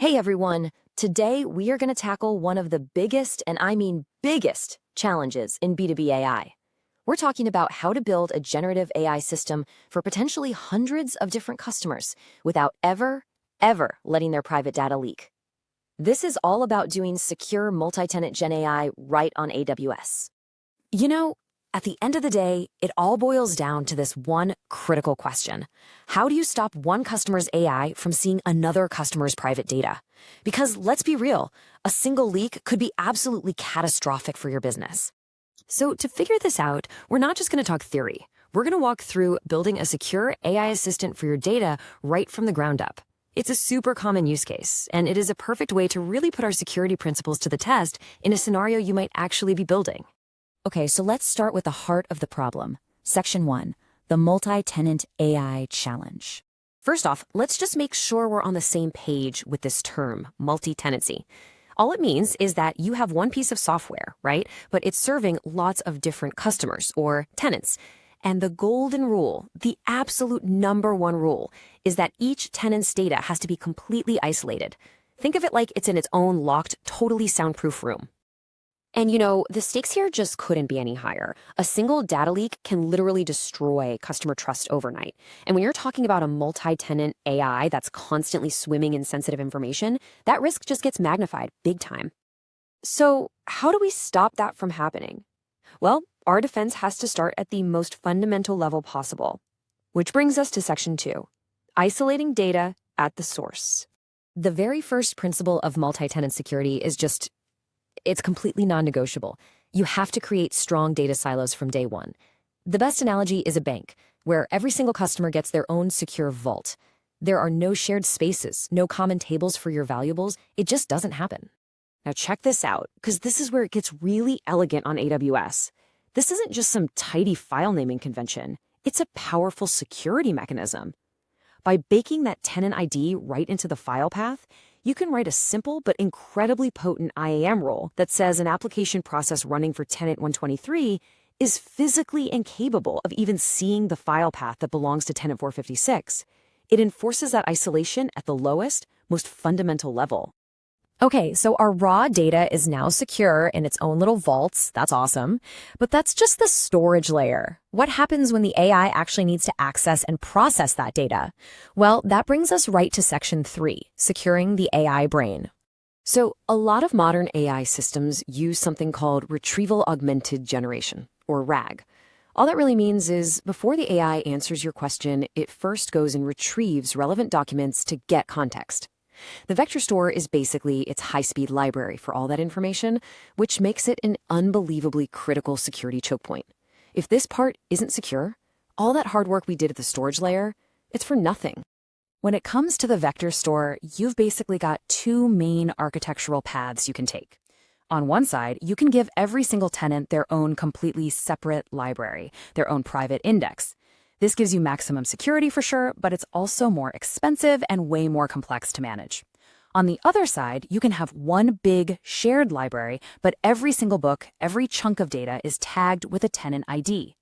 Hey everyone! Today we are going to tackle one of the biggest, and I mean biggest, challenges in B2B AI. We're talking about how to build a generative AI system for potentially hundreds of different customers without ever letting their private data leak. This is all about doing secure multi-tenant GenAI right on AWS. You know, at the end of the day, it all boils down to this one critical question. How do you stop one customer's AI from seeing another customer's private data? Because let's be real, a single leak could be absolutely catastrophic for your business. So to figure this out, we're not just going to talk theory. We're going to walk through building a secure AI assistant for your data right from the ground up. It's a super common use case, and it is a perfect way to really put our security principles to the test in a scenario you might actually be building. Okay, so let's start with the heart of the problem. Section 1, the multi-tenant AI challenge. First off, let's just make sure we're on the same page with this term, multi-tenancy. All it means is that you have one piece of software, right? But it's serving lots of different customers or tenants. And the golden rule, the absolute number one rule, is that each tenant's data has to be completely isolated. Think of it like it's in its own locked, totally soundproof room. And you know, the stakes here just couldn't be any higher. A single data leak can literally destroy customer trust overnight. And when you're talking about a multi-tenant AI that's constantly swimming in sensitive information, that risk just gets magnified big time. So how do we stop that from happening? Well, our defense has to start at the most fundamental level possible. Which brings us to Section 2, isolating data at the source. The very first principle of multi-tenant security is it's completely non-negotiable. You have to create strong data silos from day one. The best analogy is a bank, where every single customer gets their own secure vault. There are no shared spaces, no common tables for your valuables. It just doesn't happen. Now check this out, because this is where it gets really elegant on AWS. This isn't just some tidy file naming convention. It's a powerful security mechanism. By baking that tenant ID right into the file path, you can write a simple but incredibly potent IAM rule that says an application process running for tenant 123 is physically incapable of even seeing the file path that belongs to tenant 456. It enforces that isolation at the lowest, most fundamental level. Okay, so our raw data is now secure in its own little vaults. That's awesome. But that's just the storage layer. What happens when the AI actually needs to access and process that data? Well, that brings us right to Section 3, securing the AI brain. So a lot of modern AI systems use something called retrieval augmented generation, or RAG. All that really means is before the AI answers your question, it first goes and retrieves relevant documents to get context. The vector store is basically its high-speed library for all that information, which makes it an unbelievably critical security choke point. If this part isn't secure, all that hard work we did at the storage layer, it's for nothing. When it comes to the vector store, you've basically got two main architectural paths you can take. On one side, you can give every single tenant their own completely separate library, their own private index. This gives you maximum security for sure, but it's also more expensive and way more complex to manage. On the other side, you can have one big shared library, but every single book, every chunk of data is tagged with a tenant ID.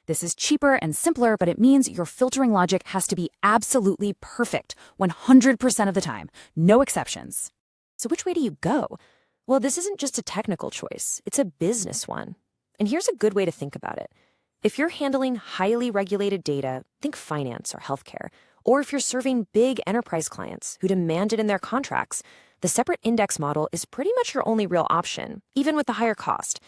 This is cheaper and simpler, but it means your filtering logic has to be absolutely perfect 100% of the time, no exceptions. So which way do you go? Well, this isn't just a technical choice, it's a business one. And here's a good way to think about it. If you're handling highly regulated data, think finance or healthcare, or if you're serving big enterprise clients who demand it in their contracts, the separate index model is pretty much your only real option, even with the higher cost.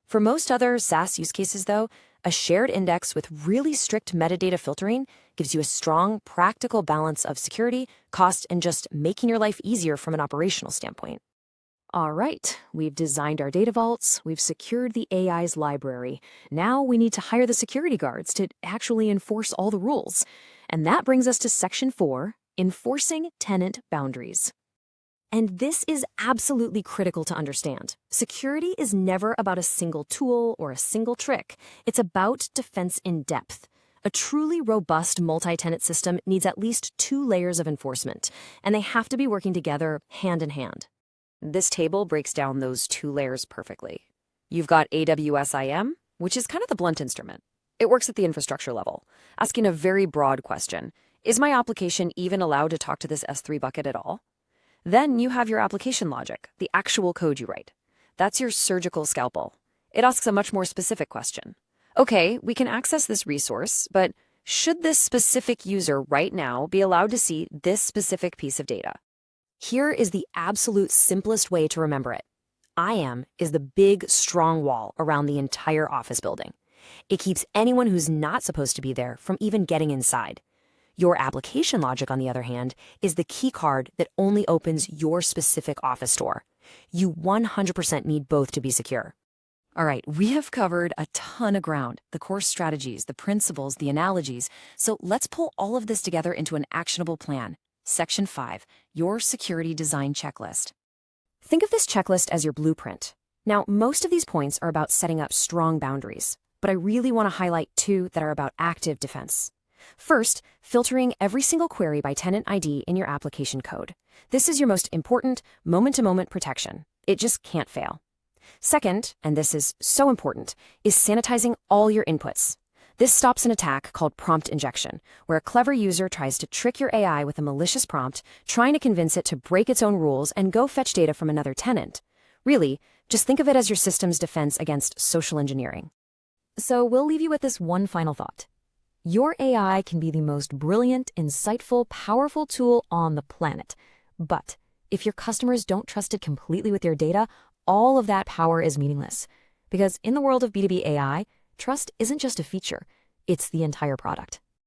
For most other SaaS use cases, though, a shared index with really strict metadata filtering gives you a strong, practical balance of security, cost, and just making your life easier from an operational standpoint. All right, we've designed our data vaults, we've secured the AI's library. Now we need to hire the security guards to actually enforce all the rules. And that brings us to Section 4, enforcing tenant boundaries. And this is absolutely critical to understand. Security is never about a single tool or a single trick. It's about defense in depth. A truly robust multi-tenant system needs at least 2 layers of enforcement, and they have to be working together hand in hand. This table breaks down those 2 layers perfectly. You've got AWS IAM, which is kind of the blunt instrument. It works at the infrastructure level, asking a very broad question. Is my application even allowed to talk to this S3 bucket at all? Then you have your application logic, the actual code you write. That's your surgical scalpel. It asks a much more specific question. Okay, we can access this resource, but should this specific user right now be allowed to see this specific piece of data? Here is the absolute simplest way to remember it. IAM is the big, strong wall around the entire office building. It keeps anyone who's not supposed to be there from even getting inside. Your application logic, on the other hand, is the key card that only opens your specific office door. You 100% need both to be secure. All right, we have covered a ton of ground, the core strategies, the principles, the analogies. So let's pull all of this together into an actionable plan. Section 5, your security design checklist. Think of this checklist as your blueprint. Now, most of these points are about setting up strong boundaries, but I really want to highlight 2 that are about active defense. First, filtering every single query by tenant ID in your application code. This is your most important moment-to-moment protection. It just can't fail. Second, and this is so important, is sanitizing all your inputs. This stops an attack called prompt injection, where a clever user tries to trick your AI with a malicious prompt, trying to convince it to break its own rules and go fetch data from another tenant. Really, just think of it as your system's defense against social engineering. So we'll leave you with this one final thought. Your AI can be the most brilliant, insightful, powerful tool on the planet. But if your customers don't trust it completely with your data, all of that power is meaningless. Because in the world of B2B AI, trust isn't just a feature, it's the entire product.